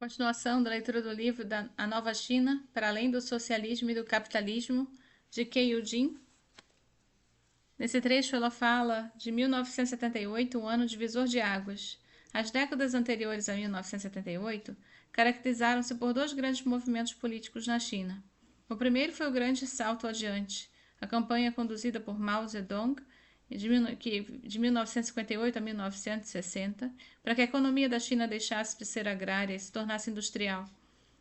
Continuação da leitura do livro A Nova China, para além do socialismo e do capitalismo, de Kei Jin. Nesse trecho ela fala de 1978, um ano divisor de águas. As décadas anteriores a 1978 caracterizaram-se por dois grandes movimentos políticos na China. O primeiro foi o grande salto adiante, a campanha conduzida por Mao Zedong de 1958 a 1960, para que a economia da China deixasse de ser agrária e se tornasse industrial,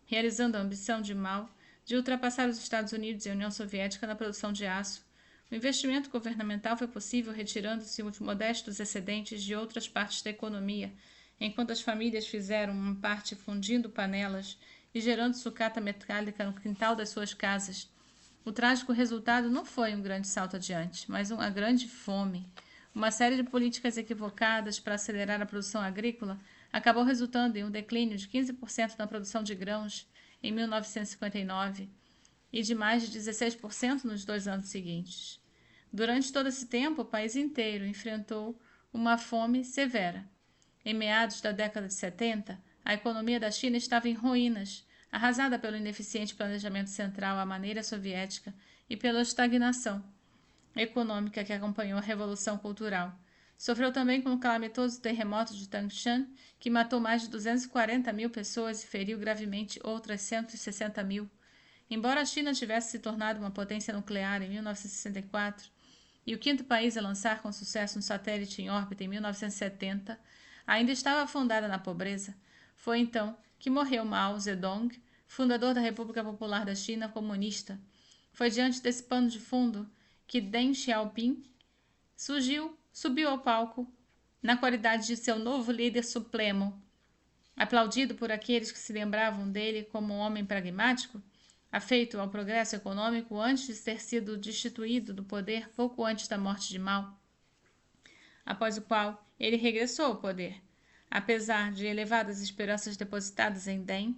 realizando a ambição de Mao de ultrapassar os Estados Unidos e a União Soviética na produção de aço. O investimento governamental foi possível retirando-se os modestos excedentes de outras partes da economia, enquanto as famílias fizeram uma parte fundindo panelas e gerando sucata metálica no quintal das suas casas. O trágico resultado não foi um grande salto adiante, mas uma grande fome. Uma série de políticas equivocadas para acelerar a produção agrícola acabou resultando em um declínio de 15% na produção de grãos em 1959 e de mais de 16% nos 2 anos seguintes. Durante todo esse tempo, o país inteiro enfrentou uma fome severa. Em meados da década de 70, a economia da China estava em ruínas, arrasada pelo ineficiente planejamento central à maneira soviética e pela estagnação econômica que acompanhou a Revolução Cultural. Sofreu também com o calamitoso terremoto de Tangshan, que matou mais de 240 mil pessoas e feriu gravemente outras 160 mil. Embora a China tivesse se tornado uma potência nuclear em 1964 e o quinto país a lançar com sucesso um satélite em órbita em 1970, ainda estava afundada na pobreza. Foi então que morreu Mao Zedong, fundador da República Popular da China comunista. Foi diante desse pano de fundo que Deng Xiaoping subiu ao palco na qualidade de seu novo líder supremo, aplaudido por aqueles que se lembravam dele como um homem pragmático, afeito ao progresso econômico antes de ter sido destituído do poder pouco antes da morte de Mao, após o qual ele regressou ao poder. Apesar de elevadas esperanças depositadas em Deng,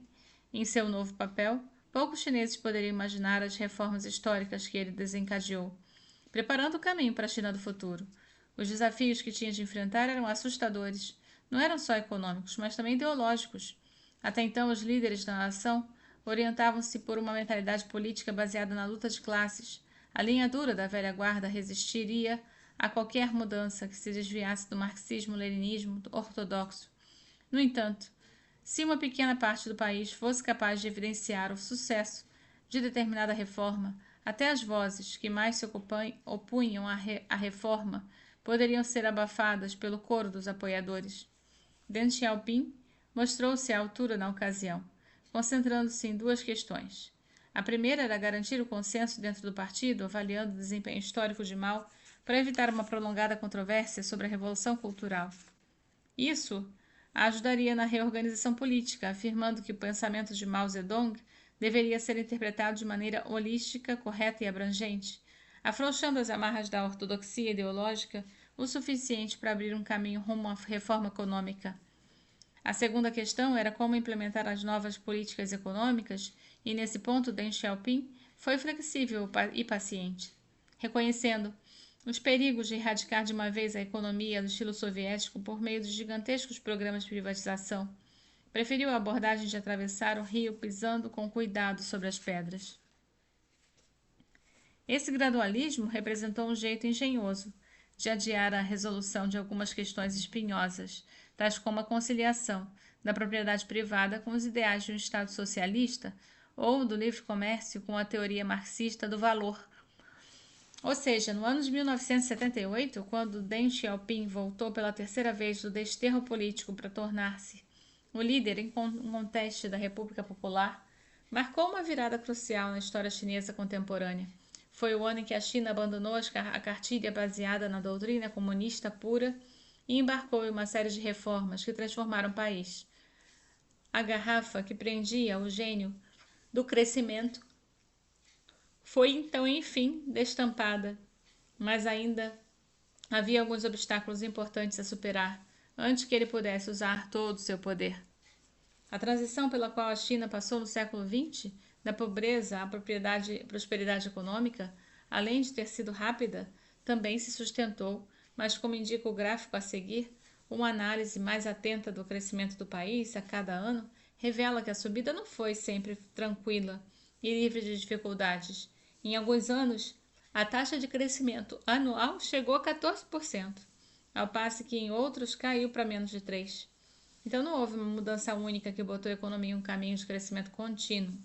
em seu novo papel, poucos chineses poderiam imaginar as reformas históricas que ele desencadeou, preparando o caminho para a China do futuro. Os desafios que tinha de enfrentar eram assustadores. Não eram só econômicos, mas também ideológicos. Até então, os líderes da nação orientavam-se por uma mentalidade política baseada na luta de classes. A linha dura da velha guarda resistiria a qualquer mudança que se desviasse do marxismo-leninismo ortodoxo. No entanto, se uma pequena parte do país fosse capaz de evidenciar o sucesso de determinada reforma, até as vozes que mais se opunham à reforma poderiam ser abafadas pelo coro dos apoiadores. Deng Xiaoping mostrou-se à altura na ocasião, concentrando-se em duas questões. A primeira era garantir o consenso dentro do partido, avaliando o desempenho histórico de Mao para evitar uma prolongada controvérsia sobre a Revolução Cultural. Isso a ajudaria na reorganização política, afirmando que o pensamento de Mao Zedong deveria ser interpretado de maneira holística, correta e abrangente, afrouxando as amarras da ortodoxia ideológica o suficiente para abrir um caminho rumo à reforma econômica. A segunda questão era como implementar as novas políticas econômicas, e nesse ponto Deng Xiaoping foi flexível e paciente, reconhecendo os perigos de erradicar de uma vez a economia do estilo soviético por meio de gigantescos programas de privatização. Preferiu a abordagem de atravessar o rio pisando com cuidado sobre as pedras. Esse gradualismo representou um jeito engenhoso de adiar a resolução de algumas questões espinhosas, tais como a conciliação da propriedade privada com os ideais de um Estado socialista ou do livre comércio com a teoria marxista do valor. Ou seja, no ano de 1978, quando Deng Xiaoping voltou pela terceira vez do desterro político para tornar-se o líder inconteste da República Popular, marcou uma virada crucial na história chinesa contemporânea. Foi o ano em que a China abandonou a cartilha baseada na doutrina comunista pura e embarcou em uma série de reformas que transformaram o país. A garrafa que prendia o gênio do crescimento foi então, enfim, destampada, mas ainda havia alguns obstáculos importantes a superar antes que ele pudesse usar todo o seu poder. A transição pela qual a China passou no século XX, da pobreza à prosperidade econômica, além de ter sido rápida, também se sustentou, mas como indica o gráfico a seguir, uma análise mais atenta do crescimento do país a cada ano revela que a subida não foi sempre tranquila e livre de dificuldades. Em alguns anos, a taxa de crescimento anual chegou a 14%, ao passo que em outros caiu para menos de 3%. Então não houve uma mudança única que botou a economia em um caminho de crescimento contínuo.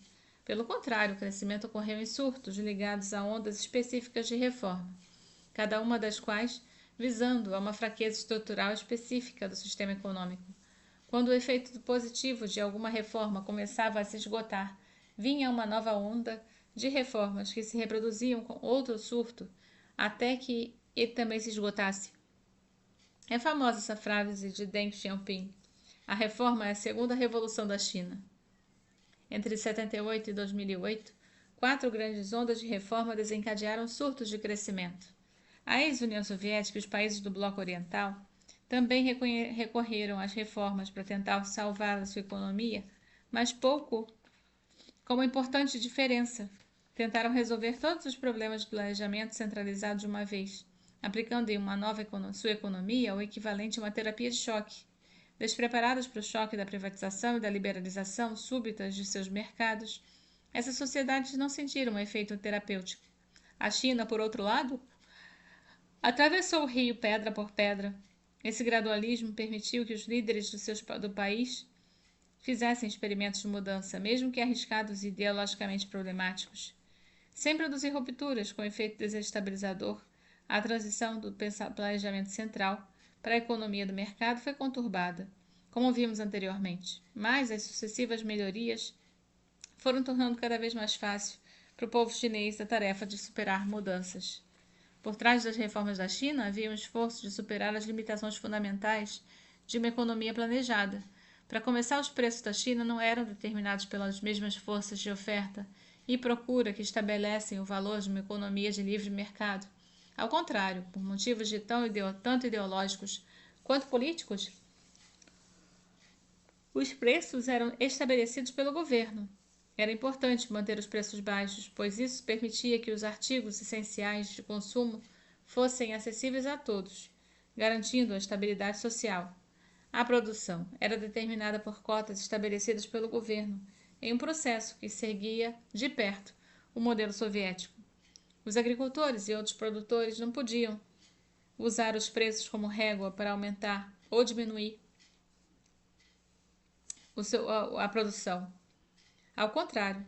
Pelo contrário, o crescimento ocorreu em surtos ligados a ondas específicas de reforma, cada uma das quais visando a uma fraqueza estrutural específica do sistema econômico. Quando o efeito positivo de alguma reforma começava a se esgotar, vinha uma nova onda de reformas que se reproduziam com outro surto até que ele também se esgotasse. É famosa essa frase de Deng Xiaoping: a reforma é a segunda revolução da China. Entre 78 e 2008, 4 grandes ondas de reforma desencadearam surtos de crescimento. A ex-União Soviética e os países do Bloco Oriental também recorreram às reformas para tentar salvar a sua economia, mas pouco com uma importante diferença. Tentaram resolver todos os problemas de planejamento centralizado de uma vez, aplicando em uma nova sua economia o equivalente a uma terapia de choque. Despreparados para o choque da privatização e da liberalização súbitas de seus mercados, essas sociedades não sentiram um efeito terapêutico. A China, por outro lado, atravessou o rio pedra por pedra. Esse gradualismo permitiu que os líderes do país fizessem experimentos de mudança, mesmo que arriscados e ideologicamente problemáticos. Sem produzir rupturas com efeito desestabilizador, a transição do planejamento central para a economia do mercado foi conturbada, como vimos anteriormente, mas as sucessivas melhorias foram tornando cada vez mais fácil para o povo chinês a tarefa de superar mudanças. Por trás das reformas da China havia um esforço de superar as limitações fundamentais de uma economia planejada. Para começar, os preços da China não eram determinados pelas mesmas forças de oferta e procura que estabelecem o valor de uma economia de livre mercado. Ao contrário, por motivos de tanto ideológicos quanto políticos, os preços eram estabelecidos pelo governo. Era importante manter os preços baixos, pois isso permitia que os artigos essenciais de consumo fossem acessíveis a todos, garantindo a estabilidade social. A produção era determinada por cotas estabelecidas pelo governo, em um processo que seguia de perto o modelo soviético. Os agricultores e outros produtores não podiam usar os preços como régua para aumentar ou diminuir a produção. Ao contrário,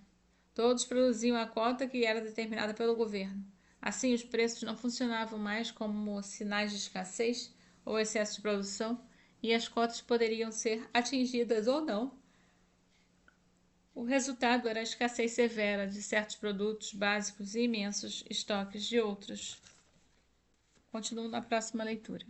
todos produziam a cota que era determinada pelo governo. Assim, os preços não funcionavam mais como sinais de escassez ou excesso de produção, e as cotas poderiam ser atingidas ou não. O resultado era a escassez severa de certos produtos básicos e imensos estoques de outros. Continuo na próxima leitura.